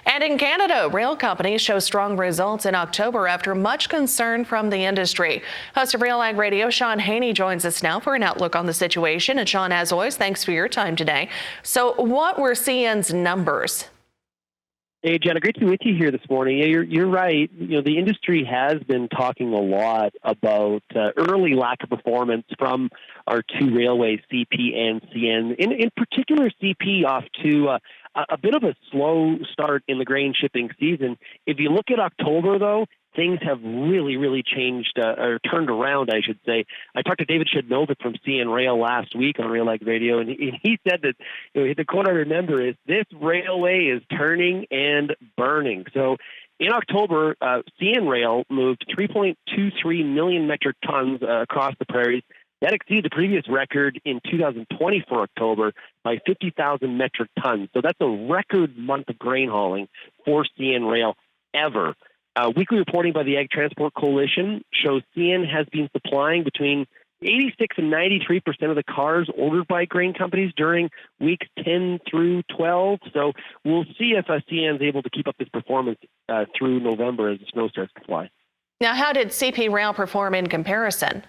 And in Canada, rail companies show strong results in October after much concern from the industry. Host of Real Ag Radio, Shaun Haney, joins us now for an outlook on the situation. And Shaun, as always, thanks for your time today. So what were CN's numbers? Hey, Jenna, great to be with you here this morning. Yeah, you're right. The industry has been talking a lot about early lack of performance from our two railways, CP and CN. In particular, CP off to a bit of a slow start in the grain shipping season. If you look at October, though, things have really changed, or turned around, I should say. I talked to David Shednovic from CN Rail last week on Real Ag Radio, and he said that the quote I remember is, "This railway is turning and burning." So in October, CN Rail moved 3.23 million metric tons across the prairies. That exceeded the previous record in 2020 for October by 50,000 metric tons. So that's a record month of grain hauling for CN Rail ever. Weekly reporting by the Ag Transport Coalition shows CN has been supplying between 86 and 93% of the cars ordered by grain companies during weeks 10 through 12. So we'll see if CN is able to keep up this performance through November as the snow starts to fly. Now, how did CP Rail perform in comparison?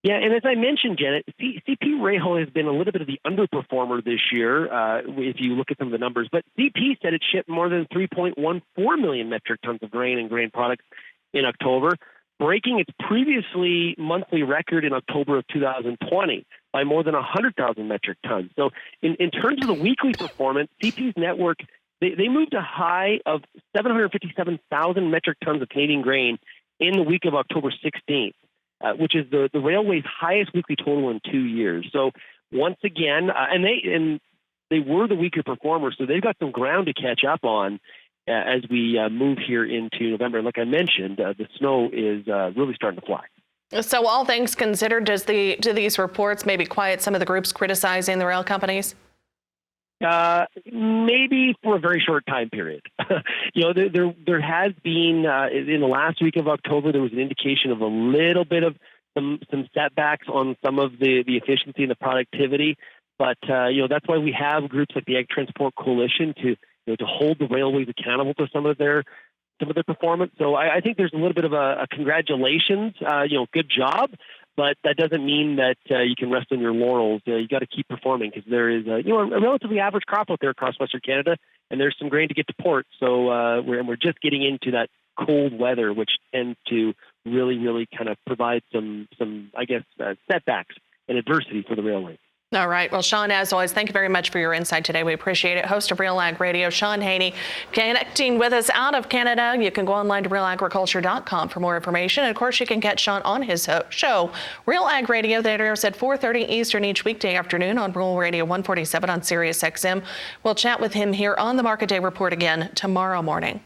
Yeah, and as I mentioned, Janet, CP Rail has been a little bit of the underperformer this year, if you look at some of the numbers. But CP said it shipped more than 3.14 million metric tons of grain and grain products in October, breaking its previously monthly record in October of 2020 by more than 100,000 metric tons. So in terms of the weekly performance, CP's network, they moved a high of 757,000 metric tons of Canadian grain in the week of October 16th. Which is the railway's highest weekly total in 2 years. So once again, and they were the weaker performers, so they've got some ground to catch up on as we move here into November. And like I mentioned, the snow is really starting to fly. So all things considered, do these reports maybe quiet some of the groups criticizing the rail companies? Maybe for a very short time period. There has been in the last week of October, there was an indication of a little bit of some setbacks on some of the efficiency and the productivity. But that's why we have groups like the Ag Transport Coalition to hold the railways accountable to some of their performance. So I think there's a little bit of a congratulations, good job. But that doesn't mean that you can rest on your laurels. You got to keep performing because there is a relatively average crop out there across Western Canada, and there's some grain to get to port. So we're just getting into that cold weather, which tends to really kind of provide some setbacks and adversity for the railway. All right. Well, Shaun, as always, thank you very much for your insight today. We appreciate it. Host of Real Ag Radio, Shaun Haney, connecting with us out of Canada. You can go online to realagriculture.com for more information. And of course, you can catch Shaun on his show, Real Ag Radio, that airs at 4:30 Eastern each weekday afternoon on Rural Radio 147 on Sirius XM. We'll chat with him here on the Market Day Report again tomorrow morning.